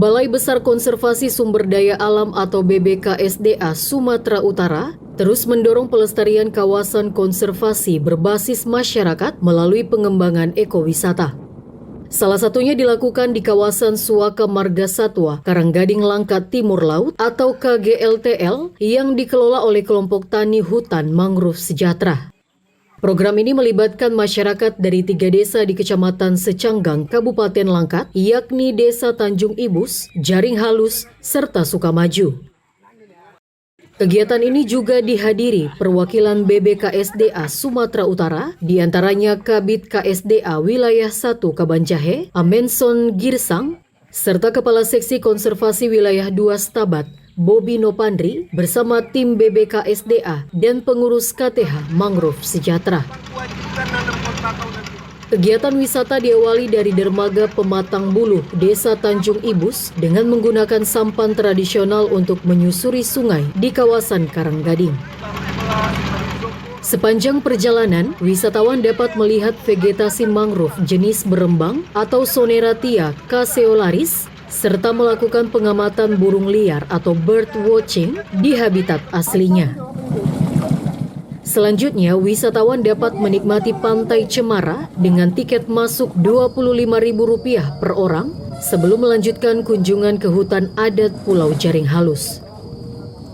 Balai Besar Konservasi Sumber Daya Alam atau BBKSDA Sumatera Utara terus mendorong pelestarian kawasan konservasi berbasis masyarakat melalui pengembangan ekowisata. Salah satunya dilakukan di kawasan Suaka Marga Satwa, Karanggading Langkat Timur Laut atau KGLTL yang dikelola oleh kelompok tani hutan mangrove sejahtera. Program ini melibatkan masyarakat dari 3 desa di Kecamatan Secanggang, Kabupaten Langkat, yakni Desa Tanjung Ibus, Jaring Halus, serta Sukamaju. Kegiatan ini juga dihadiri perwakilan BBKSDA Sumatera Utara, diantaranya Kabid KSDA Wilayah 1 Kabanjahe, Amenson Girsang, serta Kepala Seksi Konservasi Wilayah 2 Stabat, Bobi Nopandri bersama tim BBKSDA dan pengurus KTH Mangrove Sejahtera. Kegiatan wisata diawali dari dermaga Pematang Buluh, Desa Tanjung Ibus dengan menggunakan sampan tradisional untuk menyusuri sungai di kawasan Karanggading. Sepanjang perjalanan, wisatawan dapat melihat vegetasi mangrove jenis berembang atau Soneratia caseolaris serta melakukan pengamatan burung liar atau bird watching di habitat aslinya. Selanjutnya, wisatawan dapat menikmati Pantai Cemara dengan tiket masuk Rp25.000 per orang sebelum melanjutkan kunjungan ke hutan adat Pulau Jaring Halus.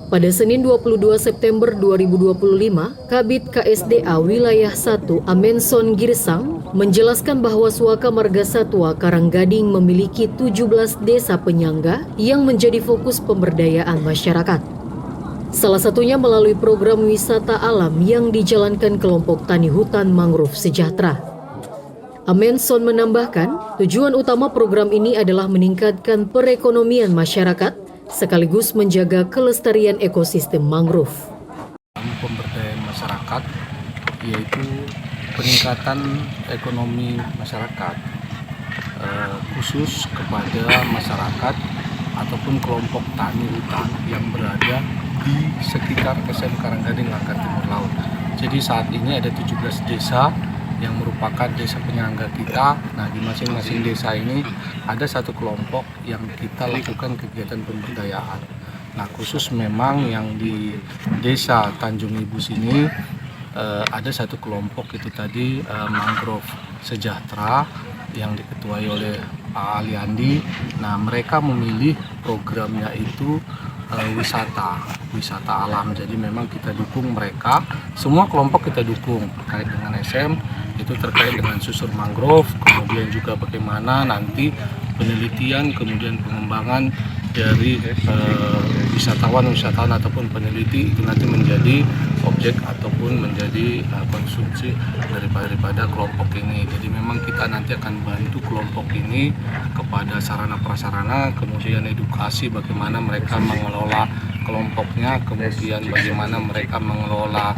Pada Senin 22 September 2025, Kabid KSDA Wilayah 1 Amenson Girsang menjelaskan bahwa Suaka Marga Satwa Karanggading memiliki 17 desa penyangga yang menjadi fokus pemberdayaan masyarakat. Salah satunya melalui program wisata alam yang dijalankan kelompok tani hutan mangrove sejahtera. Amenson menambahkan, tujuan utama program ini adalah meningkatkan perekonomian masyarakat sekaligus menjaga kelestarian ekosistem mangrove. Pemberdayaan masyarakat yaitu peningkatan ekonomi masyarakat khusus kepada masyarakat ataupun kelompok tani hutan yang berada di sekitar SM Karanggading Langkat Timur Laut. Jadi saat ini ada 17 desa yang merupakan desa penyangga kita. Nah, di masing-masing desa ini ada satu kelompok yang kita lakukan kegiatan pemberdayaan. Nah, khusus memang yang di Desa Tanjung Ibus ini ada satu kelompok itu tadi mangrove sejahtera yang diketuai oleh Pak Aliandi. Nah, mereka memilih programnya itu wisata alam. Jadi memang kita dukung mereka, semua kelompok kita dukung terkait dengan SM, itu terkait dengan susur mangrove, kemudian juga bagaimana nanti penelitian, kemudian pengembangan dari wisatawan ataupun peneliti itu nanti menjadi objek ataupun menjadi konsumsi daripada kelompok ini. Jadi memang kita nanti akan bantu kelompok ini kepada sarana prasarana, kemudian edukasi bagaimana mereka mengelola kelompoknya, kemudian bagaimana mereka mengelola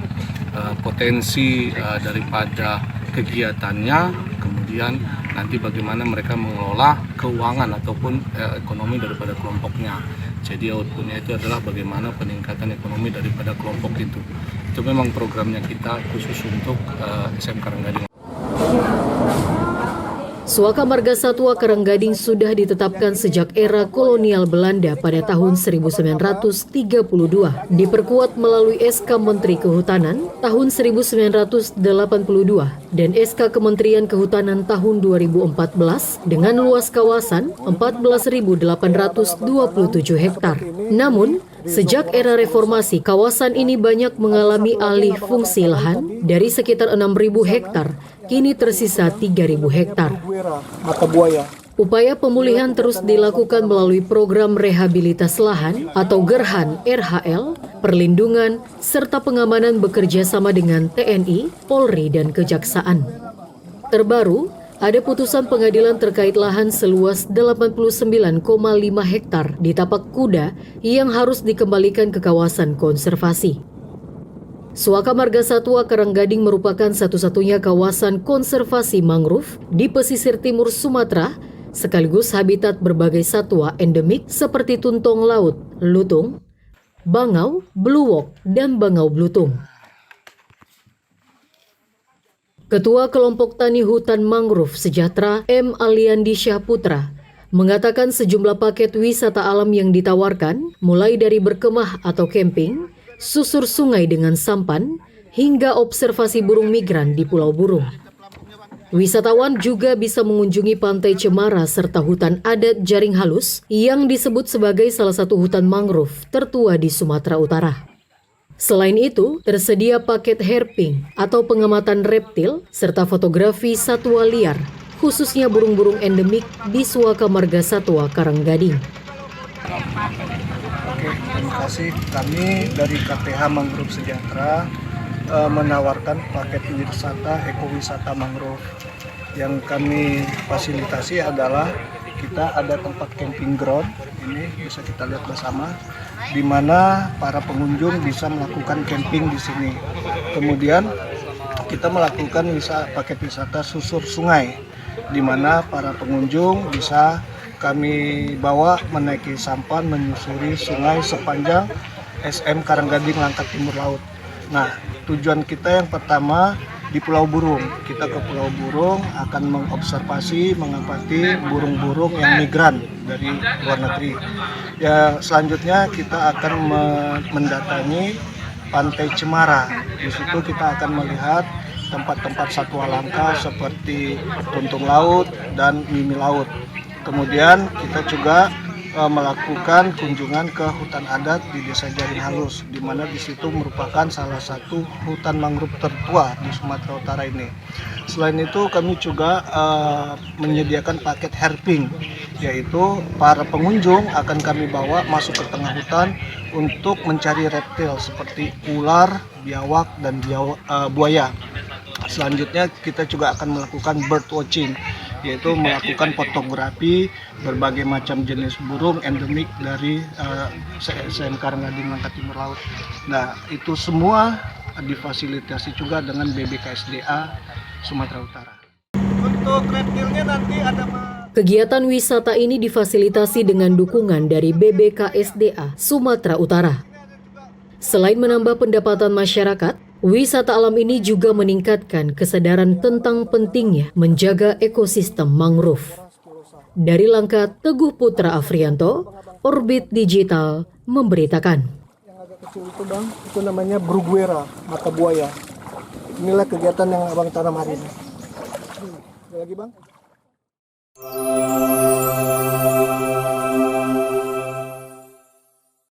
potensi daripada kegiatannya, kemudian nanti bagaimana mereka mengelola keuangan ataupun ekonomi daripada kelompoknya. Jadi outputnya itu adalah bagaimana peningkatan ekonomi daripada kelompok itu. Itu memang programnya kita khusus untuk SM Karanggading. Suaka Marga Satwa Karanggading sudah ditetapkan sejak era kolonial Belanda pada tahun 1932, diperkuat melalui SK Menteri Kehutanan tahun 1982 dan SK Kementerian Kehutanan tahun 2014 dengan luas kawasan 14.827 hektar. Namun, sejak era reformasi, kawasan ini banyak mengalami alih fungsi lahan dari sekitar 6.000 hektar, kini tersisa 3.000 hektar. Upaya pemulihan terus dilakukan melalui program rehabilitas lahan atau Gerhan RHL, perlindungan, serta pengamanan bekerja sama dengan TNI, Polri, dan Kejaksaan. Terbaru, ada putusan pengadilan terkait lahan seluas 89,5 hektar di Tapak Kuda yang harus dikembalikan ke kawasan konservasi. Suaka Marga Satwa Karanggading merupakan satu-satunya kawasan konservasi mangrove di pesisir timur Sumatera, sekaligus habitat berbagai satwa endemik seperti tuntong laut, lutung, bangau, bluewok, dan bangau blutung. Ketua Kelompok Tani Hutan Mangrove Sejahtera M. Aliandi Syahputra mengatakan sejumlah paket wisata alam yang ditawarkan, mulai dari berkemah atau camping, susur sungai dengan sampan, hingga observasi burung migran di Pulau Burung. Wisatawan juga bisa mengunjungi Pantai Cemara serta hutan adat Jaring Halus yang disebut sebagai salah satu hutan mangrove tertua di Sumatera Utara. Selain itu, tersedia paket herping atau pengamatan reptil serta fotografi satwa liar, khususnya burung-burung endemik di Suaka Marga Satwa Karanggading. Oke, terima kasih. Kami dari KPH Mangrove Sejahtera menawarkan paket wisata ekowisata mangrove. Yang kami fasilitasi adalah kita ada tempat camping ground, ini bisa kita lihat bersama, di mana para pengunjung bisa melakukan camping di sini. Kemudian kita melakukan paket wisata susur sungai, di mana para pengunjung bisa kami bawa menaiki sampan menyusuri sungai sepanjang SM Karanggading Langkat Timur Laut. Nah, tujuan kita yang pertama di Pulau Burung. Kita ke Pulau Burung akan mengobservasi, mengamati burung-burung yang migran dari luar negeri. Ya, selanjutnya kita akan mendatangi Pantai Cemara. Di situ kita akan melihat tempat-tempat satwa langka seperti tuntung laut dan mimi laut. Kemudian kita juga melakukan kunjungan ke hutan adat di Desa Jaring Halus, di mana di situ merupakan salah satu hutan mangrove tertua di Sumatera Utara ini. Selain itu kami juga menyediakan paket herping, yaitu para pengunjung akan kami bawa masuk ke tengah hutan untuk mencari reptil seperti ular, biawak, dan buaya. Selanjutnya kita juga akan melakukan bird watching, yaitu melakukan fotografi berbagai macam jenis burung endemik dari SM Karanggading Langkat Timur Laut. Nah, itu semua difasilitasi juga dengan BBKSDA Sumatera Utara. Untuk reptilnya nanti ada Kegiatan wisata ini difasilitasi dengan dukungan dari BBKSDA Sumatera Utara. Selain menambah pendapatan masyarakat, wisata alam ini juga meningkatkan kesadaran tentang pentingnya menjaga ekosistem mangrove. Dari Langkat, Teguh Putra Afrianto, Orbit Digital memberitakan. Yang agak kecil itu Bang, itu namanya bruguera, mata buaya. Inilah kegiatan yang Abang tanam hari ini. Ada lagi Bang?